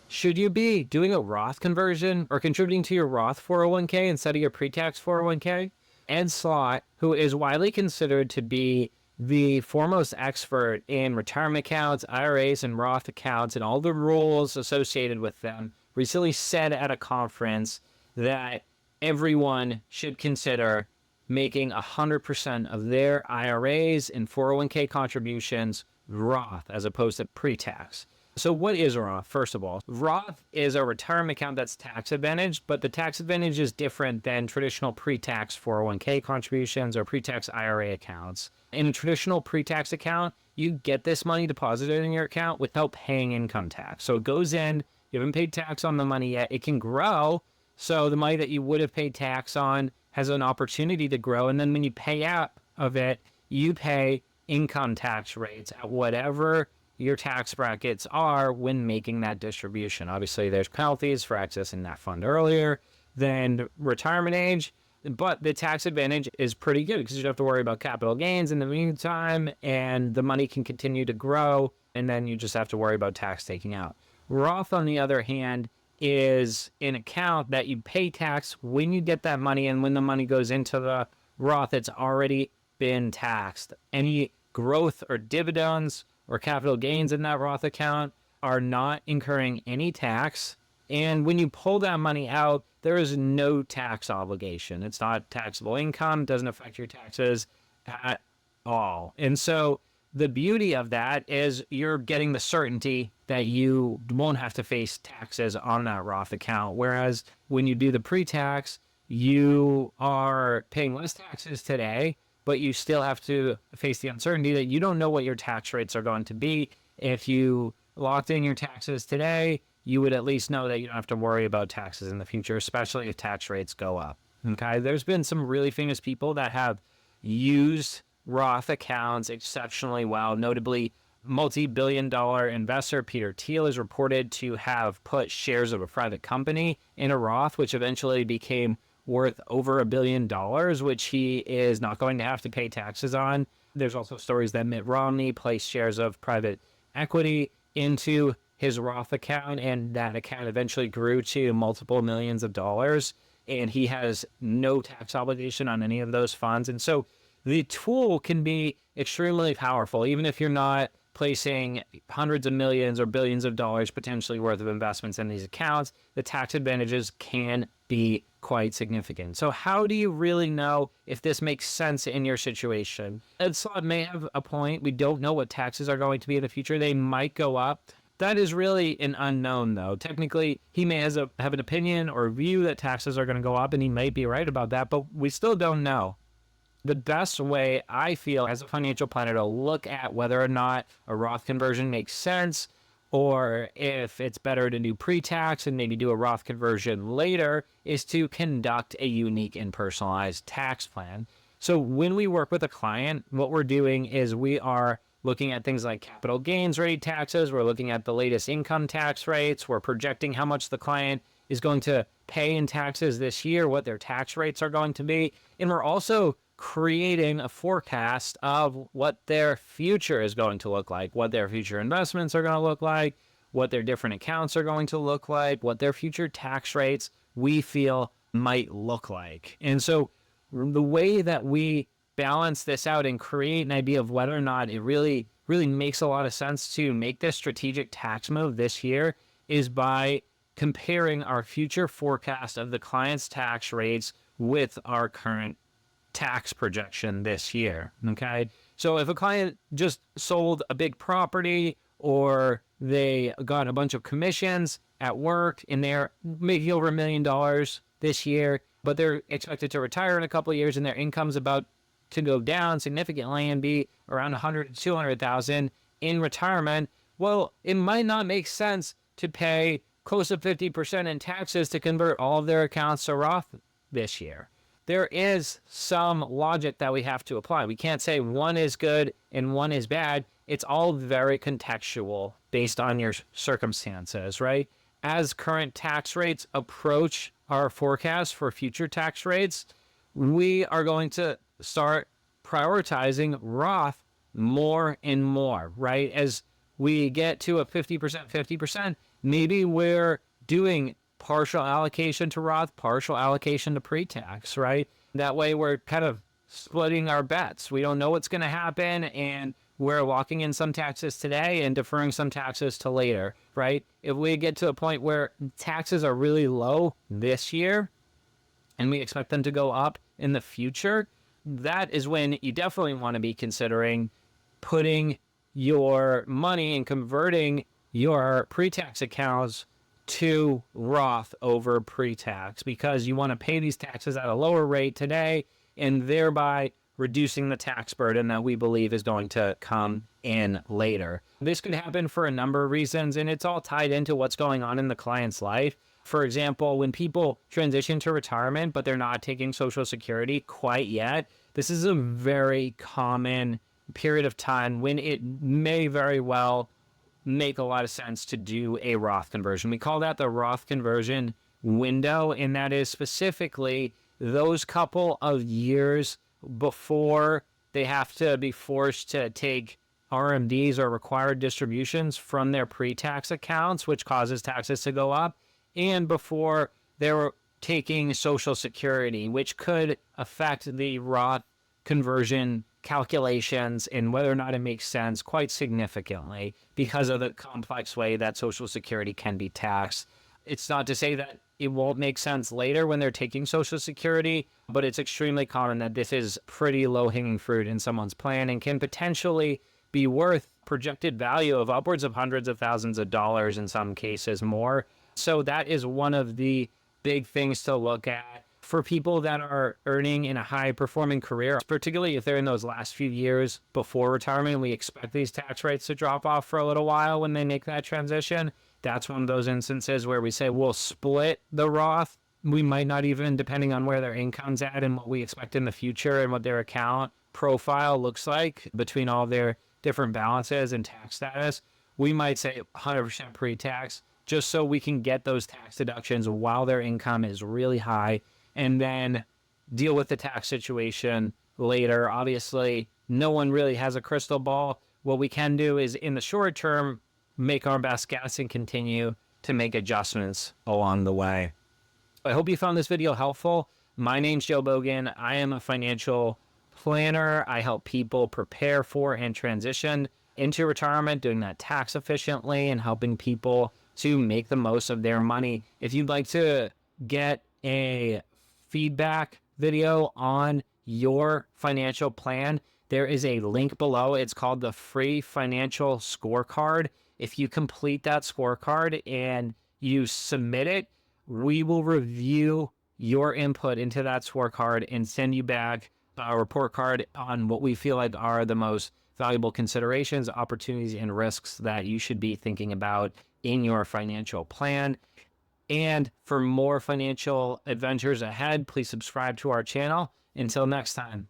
Should you be doing a Roth conversion or contributing to your Roth 401k instead of your pre-tax 401k? Ed Slott, who is widely considered to be the foremost expert in retirement accounts, IRAs, and Roth accounts, and all the rules associated with them, recently said at a conference that everyone should consider making 100% of their IRAs and 401k contributions Roth as opposed to pre-tax. So what is a Roth? First of all, Roth is a retirement account that's tax advantaged, but the tax advantage is different than traditional pre-tax 401k contributions or pre-tax IRA accounts. In a traditional pre-tax account, you get this money deposited in your account without paying income tax. So it goes in, you haven't paid tax on the money yet, it can grow. So the money that you would have paid tax on has an opportunity to grow. And then when you pay out of it, you pay income tax rates at whatever your tax brackets are when making that distribution. Obviously, there's penalties for accessing that fund earlier than retirement age, but the tax advantage is pretty good because you don't have to worry about capital gains in the meantime, and the money can continue to grow, and then you just have to worry about tax taking out. Roth, on the other hand, is an account that you pay tax when you get that money, and when the money goes into the Roth, it's already been taxed. Any growth or dividends or capital gains in that Roth account are not incurring any tax. And when you pull that money out, there is no tax obligation. It's not taxable income, doesn't affect your taxes at all. And so the beauty of that is you're getting the certainty that you won't have to face taxes on that Roth account. Whereas when you do the pre-tax, you are paying less taxes today, but you still have to face the uncertainty that you don't know what your tax rates are going to be. If you locked in your taxes today, you would at least know that you don't have to worry about taxes in the future, especially if tax rates go up. Okay, there's been some really famous people that have used Roth accounts exceptionally well. Notably, multi-billion-dollar investor Peter Thiel is reported to have put shares of a private company in a Roth, which eventually became worth over $1 billion, which he is not going to have to pay taxes on. There's also stories that Mitt Romney placed shares of private equity into his Roth account, and that account eventually grew to multiple millions of dollars, and he has no tax obligation on any of those funds. And so the tool can be extremely powerful, even if you're not placing hundreds of millions or billions of dollars potentially worth of investments in these accounts. The tax advantages can be quite significant. So how do you really know if this makes sense in your situation? Ed Slott may have a point. We don't know what taxes are going to be in the future. They might go up. That is really an unknown, though. Technically, he may have an opinion or view that taxes are going to go up, and he might be right about that, but we still don't know. The best way, I feel, as a financial planner to look at whether or not a Roth conversion makes sense, or if it's better to do pre-tax and maybe do a Roth conversion later, is to conduct a unique and personalized tax plan. So when we work with a client, what we're doing is we are looking at things like capital gains rate taxes. We're looking at the latest income tax rates. We're projecting how much the client is going to pay in taxes this year, what their tax rates are going to be. And we're also creating a forecast of what their future is going to look like, what their future investments are going to look like, what their different accounts are going to look like, what their future tax rates we feel might look like. And so the way that we balance this out and create an idea of whether or not it really makes a lot of sense to make this strategic tax move this year is by comparing our future forecast of the client's tax rates with our current tax projection this year. Okay. So if a client just sold a big property or they got a bunch of commissions at work and they're making over $1 million this year, but they're expected to retire in a couple of years and their income's about to go down significantly and be around 100 to 200,000 in retirement, well, it might not make sense to pay close to 50% in taxes to convert all of their accounts to Roth this year. There is some logic that we have to apply. We can't say one is good and one is bad. It's all very contextual based on your circumstances, right? As current tax rates approach our forecast for future tax rates, we are going to start prioritizing Roth more and more, right? As we get to a 50%, 50%, maybe we're doing partial allocation to Roth, partial allocation to pre-tax, right? That way we're kind of splitting our bets. We don't know what's going to happen, and we're locking in some taxes today and deferring some taxes to later, right? If we get to a point where taxes are really low this year and we expect them to go up in the future, that is when you definitely want to be considering putting your money and converting your pre-tax accounts to Roth over pre-tax, because you want to pay these taxes at a lower rate today and thereby reducing the tax burden that we believe is going to come in later. This could happen for a number of reasons, and it's all tied into what's going on in the client's life. For example, when people transition to retirement, but they're not taking Social Security quite yet, this is a very common period of time when it may very well make a lot of sense to do a Roth conversion. We call that the Roth conversion window, and that is specifically those couple of years before they have to be forced to take RMDs or required distributions from their pre-tax accounts, which causes taxes to go up, and before they're taking Social Security, which could affect the Roth conversion calculations and whether or not it makes sense quite significantly because of the complex way that Social Security can be taxed. It's not to say that it won't make sense later when they're taking Social Security, but it's extremely common that this is pretty low-hanging fruit in someone's plan and can potentially be worth projected value of upwards of hundreds of thousands of dollars, in some cases more. So that is one of the big things to look at for people that are earning in a high-performing career, particularly if they're in those last few years before retirement. We expect these tax rates to drop off for a little while when they make that transition. That's one of those instances where we say we'll split the Roth. We might not even, depending on where their income's at and what we expect in the future and what their account profile looks like between all their different balances and tax status, we might say 100% pre-tax, just so we can get those tax deductions while their income is really high, and then deal with the tax situation later. Obviously, no one really has a crystal ball. What we can do is, in the short term, make our best guess and continue to make adjustments along the way. I hope you found this video helpful. My name's Joe Boughan. I am a financial planner. I help people prepare for and transition into retirement, doing that tax efficiently and helping people to make the most of their money. If you'd like to get a feedback video on your financial plan, there is a link below. It's called the Free Financial Scorecard. If you complete that scorecard and you submit it, we will review your input into that scorecard and send you back a report card on what we feel like are the most valuable considerations, opportunities, and risks that you should be thinking about in your financial plan. And for more financial adventures ahead, please subscribe to our channel. Until next time.